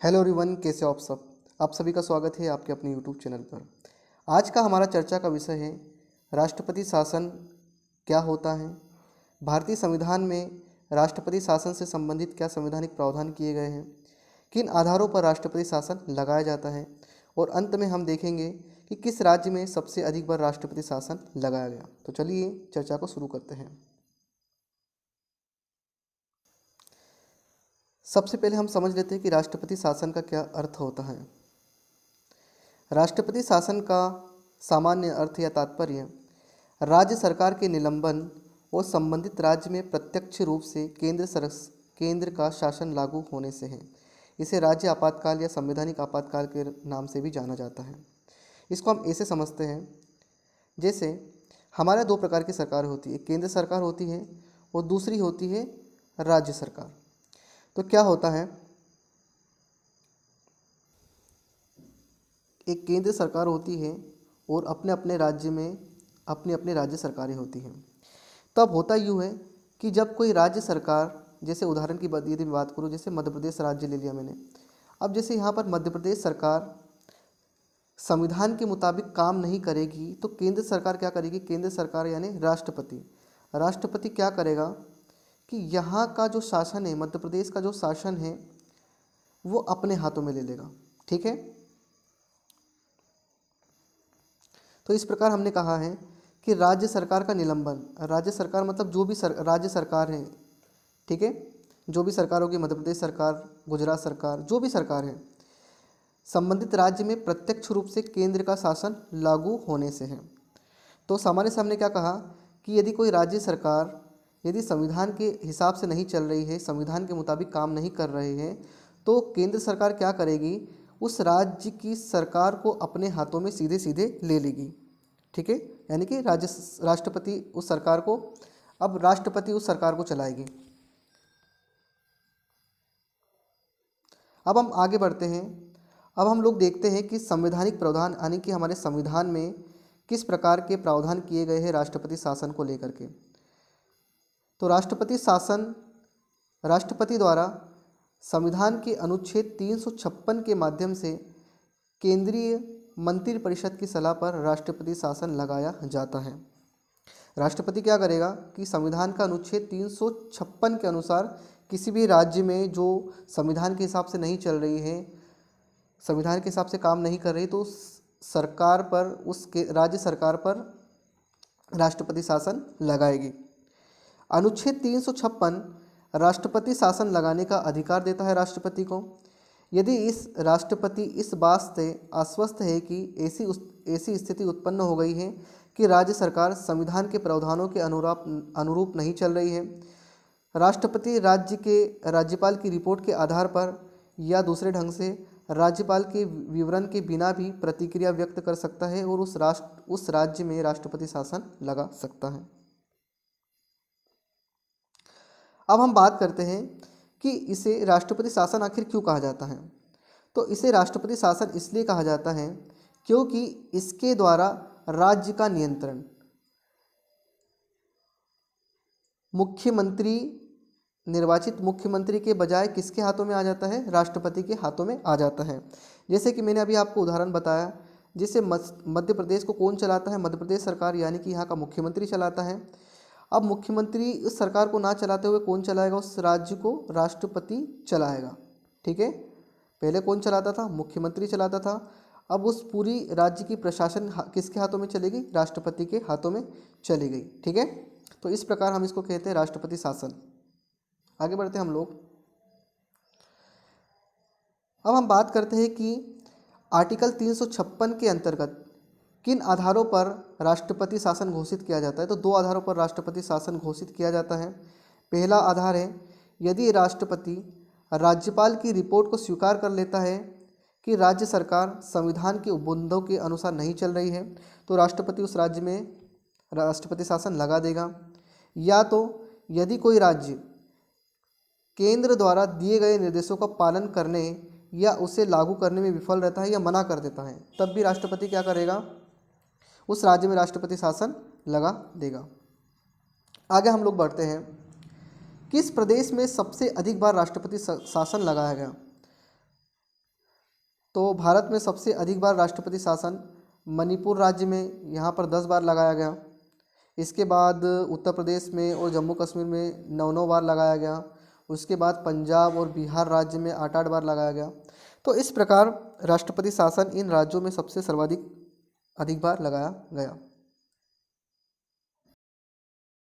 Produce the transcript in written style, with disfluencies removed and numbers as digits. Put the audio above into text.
Hello everyone, कैसे हो आप सब। आप सभी का स्वागत है आपके अपने यूट्यूब चैनल पर। आज का हमारा चर्चा का विषय है राष्ट्रपति शासन क्या होता है। भारतीय संविधान में राष्ट्रपति शासन से संबंधित क्या संवैधानिक प्रावधान किए गए हैं, किन आधारों पर राष्ट्रपति शासन लगाया जाता है, और अंत में हम देखेंगे कि किस राज्य में सबसे अधिक बार राष्ट्रपति शासन लगाया गया। तो चलिए चर्चा को शुरू करते हैं। सबसे पहले हम समझ लेते हैं कि राष्ट्रपति शासन का क्या अर्थ होता है। राष्ट्रपति शासन का सामान्य अर्थ या तात्पर्य राज्य सरकार के निलंबन और संबंधित राज्य में प्रत्यक्ष रूप से केंद्र का शासन लागू होने से है। इसे राज्य आपातकाल या संवैधानिक आपातकाल के नाम से भी जाना जाता है। इसको हम ऐसे समझते हैं, जैसे हमारे दो प्रकार की सरकार होती है, केंद्र सरकार होती है और दूसरी होती है राज्य सरकार। तो क्या होता है, एक केंद्र सरकार होती है और अपने अपने राज्य में अपनी अपनी राज्य सरकारें होती हैं। तब होता यूँ है कि जब कोई राज्य सरकार, जैसे उदाहरण की यदि मैं बात करूँ, जैसे मध्य प्रदेश राज्य ले लिया मैंने। अब जैसे यहाँ पर मध्य प्रदेश सरकार संविधान के मुताबिक काम नहीं करेगी तो केंद्र सरकार क्या करेगी, केंद्र सरकार यानी राष्ट्रपति क्या करेगा कि यहाँ का जो शासन है, मध्य प्रदेश का जो शासन है वो अपने हाथों में ले लेगा। ठीक है। तो इस प्रकार हमने कहा है कि राज्य सरकार का निलंबन, राज्य सरकार मतलब जो भी राज्य सरकार है, ठीक है, जो भी सरकार होगी, मध्य प्रदेश सरकार, गुजरात सरकार, जो भी सरकार है, संबंधित राज्य में प्रत्यक्ष रूप से केंद्र का शासन लागू होने से है। तो सामान्य से हमने क्या कहा कि यदि कोई राज्य सरकार यदि संविधान के हिसाब से नहीं चल रही है, संविधान के मुताबिक काम नहीं कर रहे हैं, तो केंद्र सरकार क्या करेगी, उस राज्य की सरकार को अपने हाथों में सीधे सीधे ले लेगी। ठीक है, यानी कि राष्ट्रपति उस सरकार को राष्ट्रपति उस सरकार को चलाएगी। अब हम आगे बढ़ते हैं। अब हम लोग देखते हैं कि संवैधानिक प्रावधान यानी कि हमारे संविधान में किस प्रकार के प्रावधान किए गए हैं राष्ट्रपति शासन को लेकर के। तो राष्ट्रपति शासन राष्ट्रपति द्वारा संविधान के अनुच्छेद 356 के माध्यम से केंद्रीय मंत्रिपरिषद की सलाह पर राष्ट्रपति शासन लगाया जाता है। राष्ट्रपति क्या करेगा कि संविधान का अनुच्छेद 356 के अनुसार किसी भी राज्य में जो संविधान के हिसाब से नहीं चल रही है, संविधान के हिसाब से काम नहीं कर रही, तो सरकार पर, उसके राज्य सरकार पर राष्ट्रपति शासन लगाएगी। अनुच्छेद 356 राष्ट्रपति शासन लगाने का अधिकार देता है राष्ट्रपति को, यदि राष्ट्रपति इस बात से आश्वस्त है कि ऐसी स्थिति उत्पन्न हो गई है कि राज्य सरकार संविधान के प्रावधानों के अनुरूप नहीं चल रही है। राष्ट्रपति राज्यपाल की रिपोर्ट के आधार पर या दूसरे ढंग से राज्यपाल के विवरण के बिना भी प्रतिक्रिया व्यक्त कर सकता है और उस राज्य में राष्ट्रपति शासन लगा सकता है। अब हम बात करते हैं कि इसे राष्ट्रपति शासन आखिर क्यों कहा जाता है। तो इसे राष्ट्रपति शासन इसलिए कहा जाता है क्योंकि इसके द्वारा राज्य का नियंत्रण निर्वाचित मुख्यमंत्री के बजाय किसके हाथों में आ जाता है, राष्ट्रपति के हाथों में आ जाता है। जैसे कि मैंने अभी आपको उदाहरण बताया, जिससे मध्य प्रदेश को कौन चलाता है, मध्य प्रदेश सरकार यानी कि यहाँ का मुख्यमंत्री चलाता है। अब मुख्यमंत्री उस सरकार को ना चलाते हुए कौन चलाएगा, उस राज्य को राष्ट्रपति चलाएगा। ठीक है, पहले कौन चलाता था, मुख्यमंत्री चलाता था। अब उस पूरी राज्य की प्रशासन किसके हाथों में चलेगी, राष्ट्रपति के हाथों में चली गई। ठीक है, तो इस प्रकार हम इसको कहते हैं राष्ट्रपति शासन। आगे बढ़ते हैं हम लोग। अब हम बात करते हैं कि आर्टिकल 356 के अंतर्गत किन आधारों पर राष्ट्रपति शासन घोषित किया जाता है। तो दो आधारों पर राष्ट्रपति शासन घोषित किया जाता है। पहला आधार है यदि राष्ट्रपति राज्यपाल की रिपोर्ट को स्वीकार कर लेता है कि राज्य सरकार संविधान के उपबंधों के अनुसार नहीं चल रही है, तो राष्ट्रपति उस राज्य में राष्ट्रपति शासन लगा देगा। या तो यदि कोई राज्य केंद्र द्वारा दिए गए निर्देशों का पालन करने या उसे लागू करने में विफल रहता है या मना कर देता है, तब भी राष्ट्रपति क्या करेगा, उस राज्य में राष्ट्रपति शासन लगा देगा। आगे हम लोग बढ़ते हैं, किस प्रदेश में सबसे अधिक बार राष्ट्रपति शासन लगाया गया। तो भारत में सबसे अधिक बार राष्ट्रपति शासन मणिपुर राज्य में, यहाँ पर 10 बार लगाया गया। इसके बाद उत्तर प्रदेश में और जम्मू कश्मीर में 9 बार लगाया गया। उसके बाद पंजाब और बिहार राज्य में 8 बार लगाया गया। तो इस प्रकार राष्ट्रपति शासन इन राज्यों में सबसे सर्वाधिक अधिक बार लगाया गया।